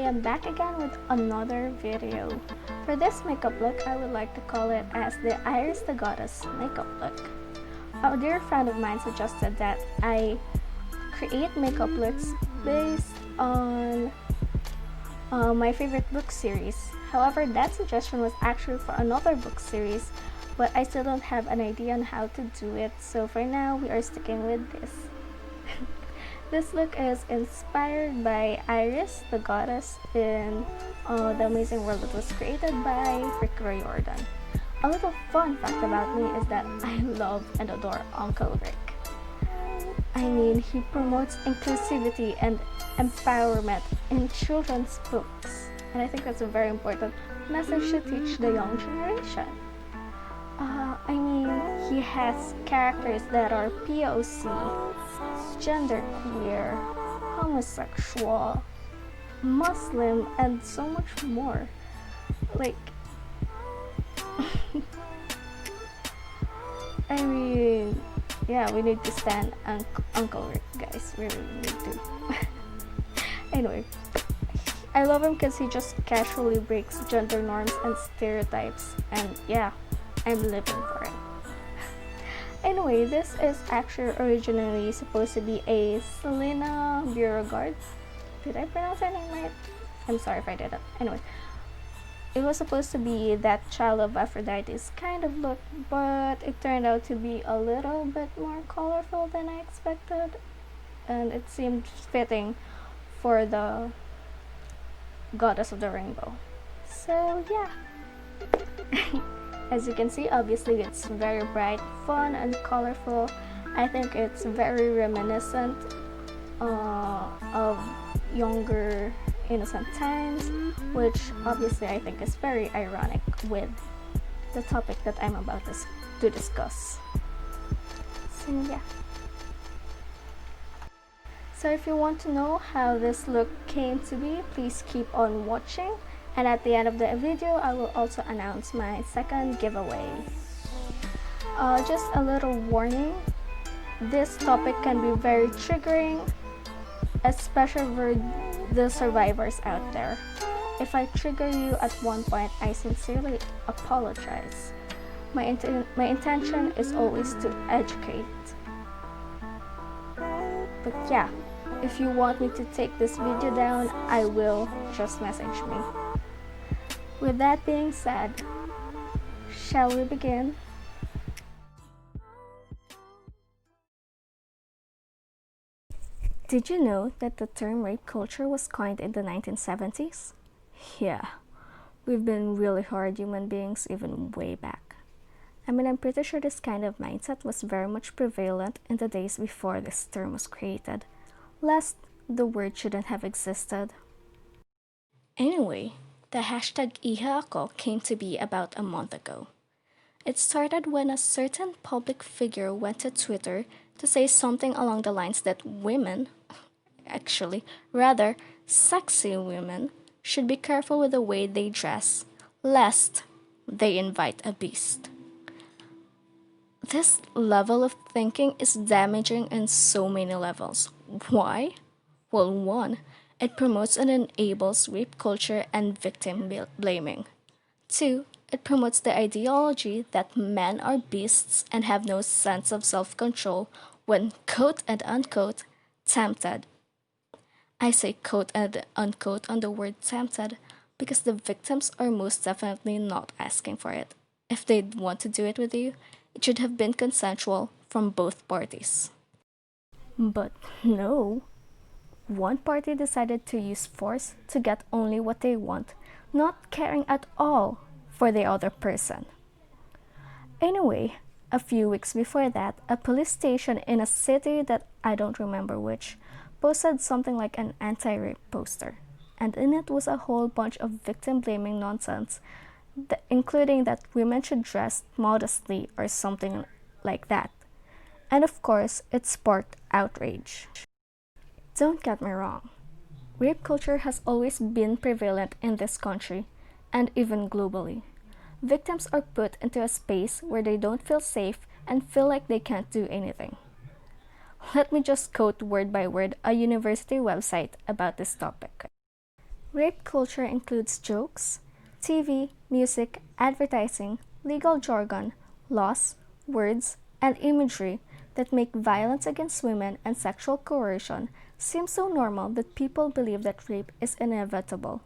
am back again with another video. For this makeup look, I would like to call it as the Iris the Goddess makeup look. A dear friend of mine suggested that I create makeup looks based on my favorite book series. However, that suggestion was actually for another book series, but I still don't have an idea on how to do it, so for now we are sticking with this. This look is inspired by Iris, the goddess in The Amazing World that was created by Rick Riordan. A little fun fact about me is that I love and adore Uncle Rick. I mean, he promotes inclusivity and empowerment in children's books, and I think that's a very important message to teach the young generation. He has characters that are POC, genderqueer, homosexual, Muslim, and so much more. Like, yeah, we need to stand Uncle Rick, guys. We really need to. Anyway, I love him because he just casually breaks gender norms and stereotypes, and yeah, I'm living for it. Anyway, this is actually originally supposed to be a Selena Beauregard. Did I pronounce her name right? I'm sorry if I didn't. Anyway, it was supposed to be that child of Aphrodite's kind of look, but it turned out to be a little bit more colorful than I expected, and it seemed fitting for the goddess of the rainbow. So yeah. As you can see, obviously it's very bright, fun, and colorful. I think it's very reminiscent of younger innocent times, which obviously I think is very ironic with the topic that I'm about to discuss. So yeah. So if you want to know how this look came to be, please keep on watching. And at the end of the video, I will also announce my second giveaway. Just a little warning, this topic can be very triggering, especially for the survivors out there. If I trigger you at one point, I sincerely apologize. My intention is always to educate. But yeah, if you want me to take this video down, I will. Just message me. With that being said, shall we begin? Did you know that the term rape culture was coined in the 1970s? Yeah, we've been really hard human beings even way back. I'm pretty sure this kind of mindset was very much prevalent in the days before this term was created, lest the word shouldn't have existed. Anyway, the hashtag #IhaAko came to be about a month ago. It started when a certain public figure went to Twitter to say something along the lines that women, actually, rather sexy women, should be careful with the way they dress, lest they invite a beast. This level of thinking is damaging in so many levels. Why? Well, one, it promotes and enables rape culture and victim blaming. 2. It promotes the ideology that men are beasts and have no sense of self-control when quote and unquote tempted. I say quote and unquote on the word tempted because the victims are most definitely not asking for it. If they want to do it with you, it should have been consensual from both parties. But no. One party decided to use force to get only what they want, not caring at all for the other person. Anyway, a few weeks before that, a police station in a city that I don't remember which posted something like an anti-rape poster, and in it was a whole bunch of victim-blaming nonsense, including that women should dress modestly or something like that. And of course, it sparked outrage. Don't get me wrong, rape culture has always been prevalent in this country, and even globally. Victims are put into a space where they don't feel safe and feel like they can't do anything. Let me just quote word by word a university website about this topic. Rape culture includes jokes, TV, music, advertising, legal jargon, laws, words, and imagery that make violence against women and sexual coercion seem so normal that people believe that rape is inevitable.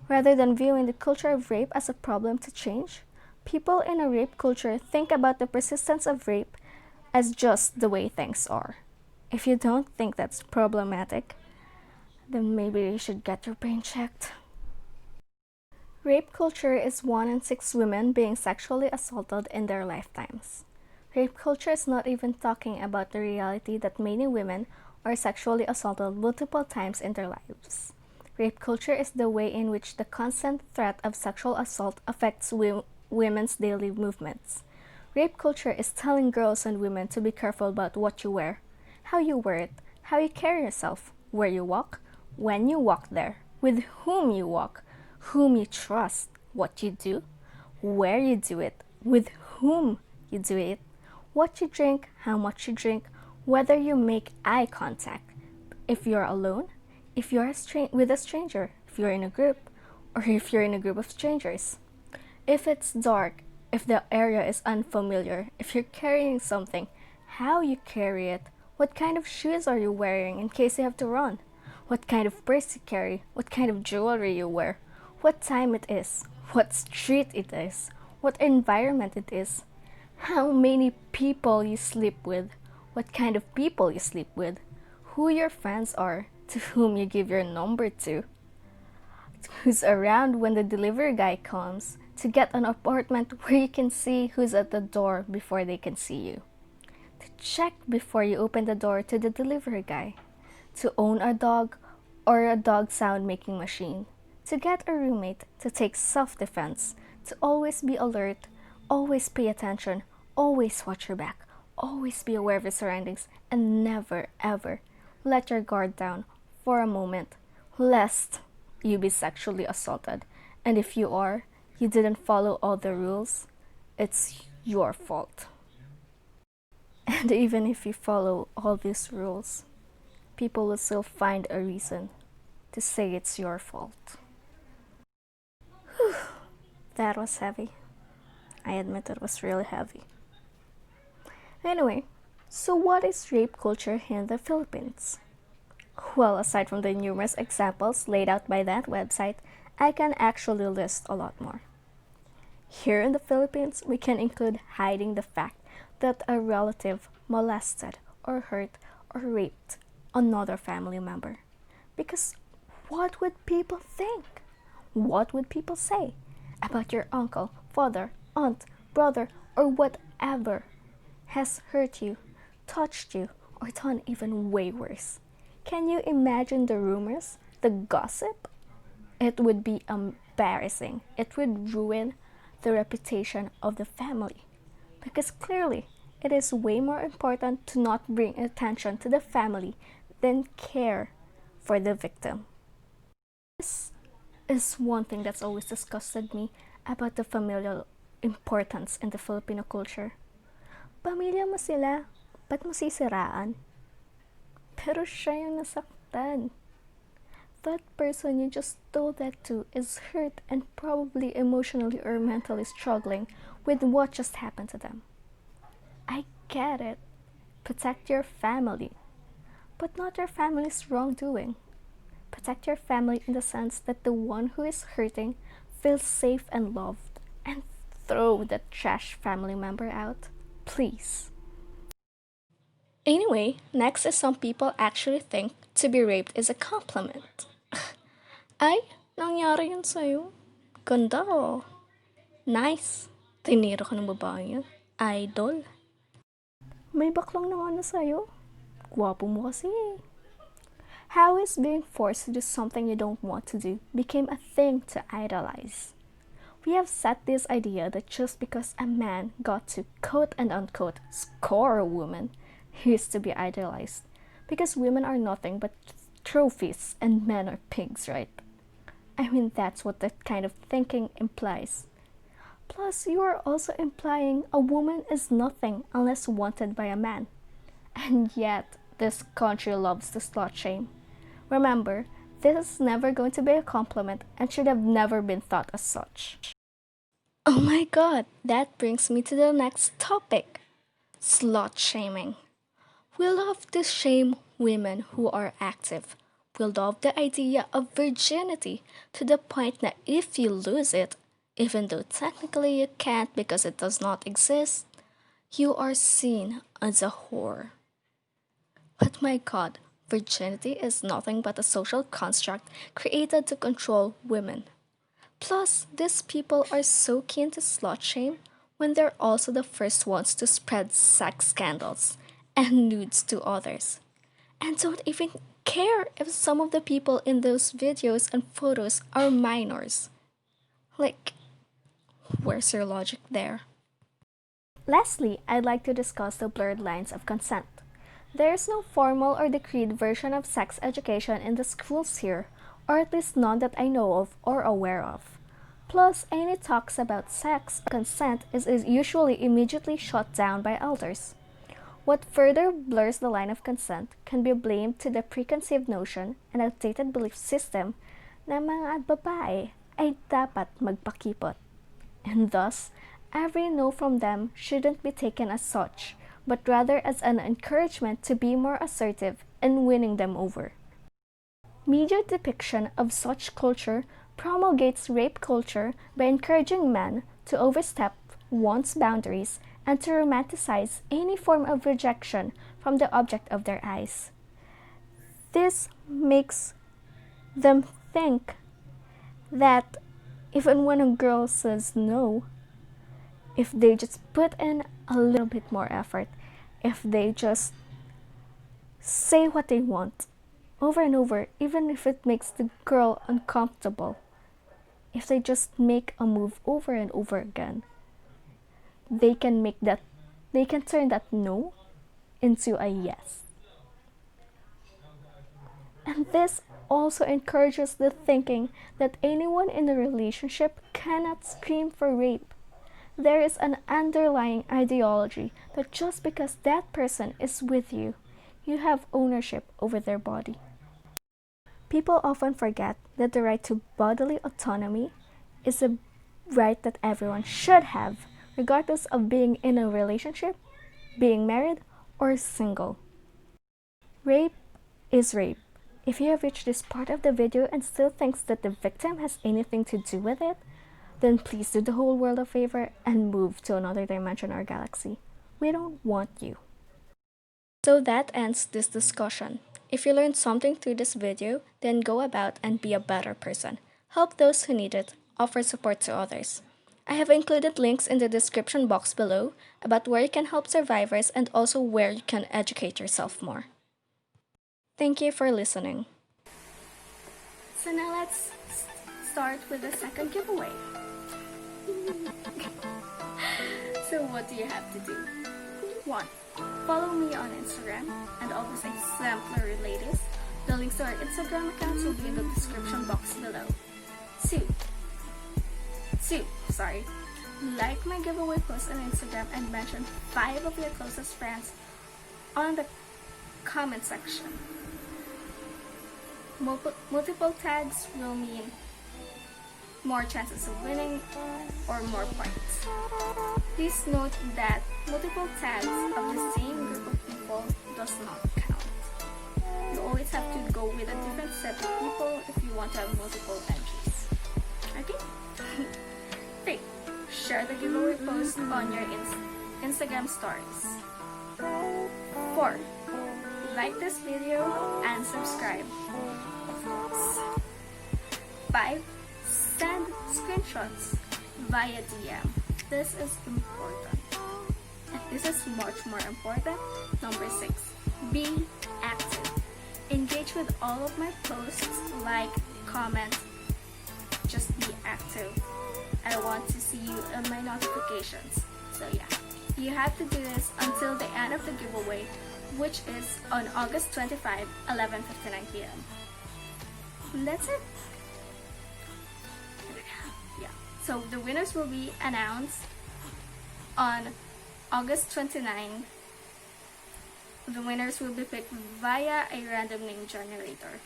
Rather than viewing the culture of rape as a problem to change, people in a rape culture think about the persistence of rape as just the way things are. If you don't think that's problematic, then maybe you should get your brain checked. Rape culture is 1 in 6 women being sexually assaulted in their lifetimes. Rape culture is not even talking about the reality that many women are sexually assaulted multiple times in their lives. Rape culture is the way in which the constant threat of sexual assault affects women's daily movements. Rape culture is telling girls and women to be careful about what you wear, how you wear it, how you carry yourself, where you walk, when you walk there, with whom you walk, whom you trust, what you do, where you do it, with whom you do it, what you drink, how much you drink, whether you make eye contact, if you're alone, if you're with a stranger, if you're in a group, or if you're in a group of strangers. If it's dark, if the area is unfamiliar, if you're carrying something, how you carry it, what kind of shoes are you wearing in case you have to run, what kind of purse you carry, what kind of jewelry you wear, what time it is, what street it is, what environment it is, how many people you sleep with, what kind of people you sleep with, who your friends are, to whom you give your number to, who's around when the delivery guy comes, to get an apartment where you can see who's at the door before they can see you, to check before you open the door to the delivery guy, to own a dog or a dog sound making machine, to get a roommate, to take self-defense, to always be alert, always pay attention, always watch your back, always be aware of your surroundings, and never ever let your guard down for a moment, lest you be sexually assaulted. And if you are, you didn't follow all the rules, it's your fault. And even if you follow all these rules, people will still find a reason to say it's your fault. Whew, that was heavy. I admit it was really heavy. Anyway, so what is rape culture here in the Philippines? Well, aside from the numerous examples laid out by that website, I can actually list a lot more. Here in the Philippines, we can include hiding the fact that a relative molested or hurt or raped another family member. Because what would people think? What would people say about your uncle, father, aunt, brother, or whatever has hurt you, touched you, or done even way worse? Can you imagine the rumors, the gossip? It would be embarrassing. It would ruin the reputation of the family. Because clearly, it is way more important to not bring attention to the family than care for the victim. This is one thing that's always disgusted me about the familial importance in the Filipino culture. Pamilya mo sila, ba't mo sisiraan? Pero siya yung nasaktan. That person you just told that to is hurt and probably emotionally or mentally struggling with what just happened to them. I get it. Protect your family. But not your family's wrongdoing. Protect your family in the sense that the one who is hurting feels safe and loved, and throw that trash family member out, please. Anyway, next is some people actually think to be raped is a compliment. Ay, nangyari yun sa'yo. Ganda oh. Nice. Tinira ka ng babae yun. Idol. May baklang naman na sa'yo. Gwapo mo kasi eh. How is being forced to do something you don't want to do became a thing to idolize? We have set this idea that just because a man got to quote and unquote score a woman, he is to be idolized. Because women are nothing but trophies and men are pigs, right? I mean, that's what that kind of thinking implies. Plus, you are also implying a woman is nothing unless wanted by a man. And yet, this country loves to slut shame. Remember, this is never going to be a compliment and should have never been thought as such. Oh my god, that brings me to the next topic, slut shaming. We love to shame women who are active. We love the idea of virginity to the point that if you lose it, even though technically you can't because it does not exist, you are seen as a whore. But my god, virginity is nothing but a social construct created to control women. Plus, these people are so keen to slut shame when they're also the first ones to spread sex scandals and nudes to others. And don't even care if some of the people in those videos and photos are minors. Like, where's your logic there? Lastly, I'd like to discuss the blurred lines of consent. There is no formal or decreed version of sex education in the schools here, or at least none that I know of or aware of. Plus, any talks about sex consent is usually immediately shut down by elders. What further blurs the line of consent can be blamed to the preconceived notion and outdated belief system na mga babae ay dapat magpakipot. And thus, every no from them shouldn't be taken as such, but rather as an encouragement to be more assertive in winning them over. Media depiction of such culture promulgates rape culture by encouraging men to overstep one's boundaries and to romanticize any form of rejection from the object of their eyes. This makes them think that even when a girl says no, if they just put in a little bit more effort, if they just say what they want over and over, even if it makes the girl uncomfortable, if they just make a move over and over again, they can turn that no into a yes. And this also encourages the thinking that anyone in a relationship cannot scream for rape. There is an underlying ideology that just because that person is with you, you have ownership over their body. People often forget that the right to bodily autonomy is a right that everyone should have, regardless of being in a relationship, being married, or single. Rape is rape. If you have reached this part of the video and still thinks that the victim has anything to do with it, then please do the whole world a favor and move to another dimension or galaxy. We don't want you. So that ends this discussion. If you learned something through this video, then go about and be a better person. Help those who need it. Offer support to others. I have included links in the description box below about where you can help survivors and also where you can educate yourself more. Thank you for listening. So now let's start with the second giveaway. So what do you have to do? 1. Follow me on Instagram and all those exemplary ladies. The links to our Instagram accounts will be in the description box below. 2. Like my giveaway post on Instagram and mention 5 of your closest friends on the comment section. Multiple tags will mean more chances of winning or more points. Please note that multiple tags of the same group of people does not count. You always have to go with a different set of people if you want to have multiple entries. Okay? 3. Share the giveaway post on your Instagram stories. 4. Like this video and subscribe. Of course. 5. Send screenshots via DM. This is important. And this is much more important. Number 6. Be active. Engage with all of my posts, like, comment. Just be active. I want to see you in my notifications. So yeah, you have to do this until the end of the giveaway, which is on August 25, 11:59 p.m. And that's it. Yeah. So the winners will be announced on August 29. The winners will be picked via a random name generator.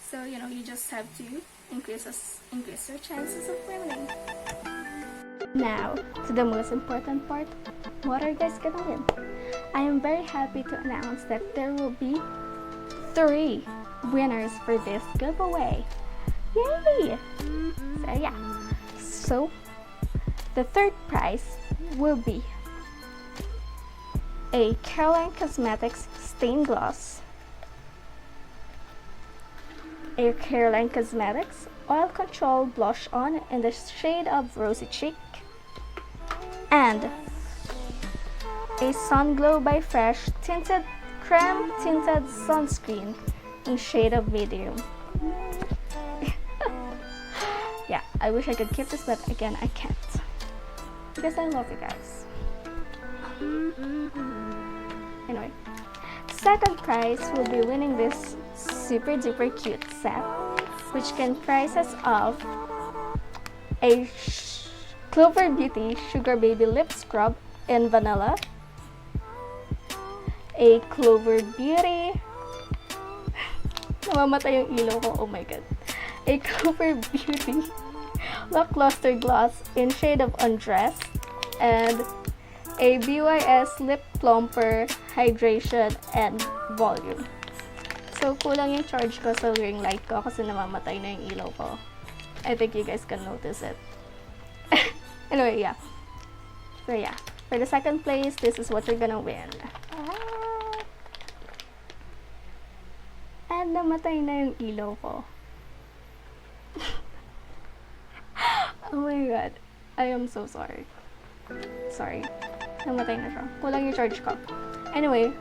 So, you just have to increase your chances of winning. Now, to the most important part, what are you guys gonna win? I am very happy to announce that there will be 3 winners for this giveaway. Yay! So yeah. So, the third prize will be a Caroline Cosmetics stained gloss, a Caroline Cosmetics oil control blush on in the shade of Rosy Cheek, and a Sun Glow by Fresh creme tinted sunscreen in shade of medium. Yeah, I wish I could keep this, but again, I can't. Because I love you guys. Anyway, second prize will be winning this super duper cute set, which comprises of a Clover Beauty Sugar Baby Lip Scrub in vanilla, a Clover Beauty namamatay yung ilaw ko, oh my god, a Clover Beauty Lackluster Gloss in shade of Undressed, and a BYS Lip Plumper Hydration and Volume. So, kulang yung charge ko sa ring light ko kasi namamatay na yung ilaw ko. I think you guys can notice it. Anyway, yeah. So, yeah. For the second place, this is what you're gonna win. And namatay na yung ilaw ko. Oh my god. I am so sorry. Sorry. Namatay na siya. Kulang yung charge ko. Anyway.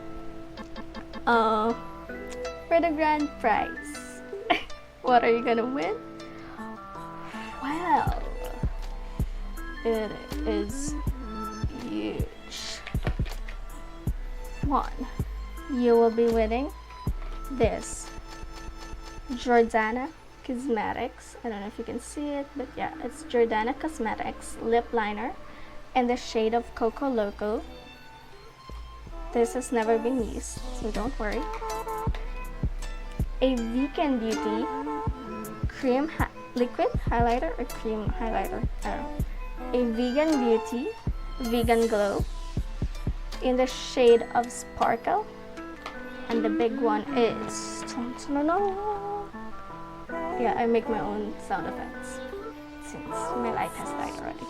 For the grand prize. What are you gonna win? Well, it is huge. 1. You will be winning this Jordana Cosmetics. I don't know if you can see it, but yeah, it's Jordana Cosmetics lip liner in the shade of Coco Loco. This has never been used, so don't worry. A Vegan Beauty cream liquid highlighter or cream highlighter, I don't know. A Vegan Beauty Vegan Glow in the shade of Sparkle, and the big one is, yeah, I make my own sound effects since my light has died already.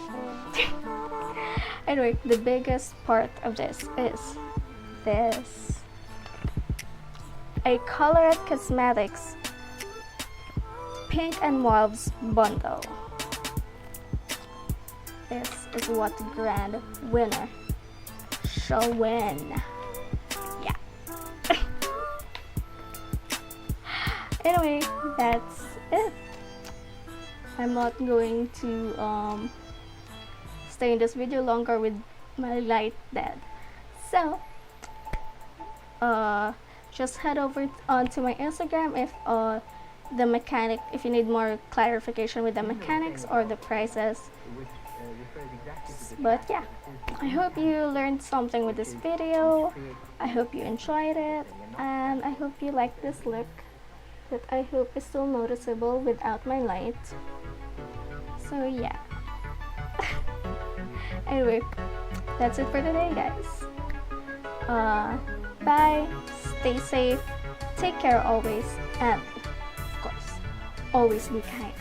Anyway, the biggest part of this is this. A Colored Cosmetics Pink and Mauve's bundle. This is what the grand winner shall win. Yeah. Anyway, that's it. I'm not going to stay in this video longer with my light dead. So, just head over onto my Instagram if if you need more clarification with the mechanics or the prices. But yeah, I hope you learned something with this video. I hope you enjoyed it, and I hope you like this look that I hope is still noticeable without my light. So yeah. Anyway, that's it for today, guys. Bye, stay safe, take care always, and of course, always be kind.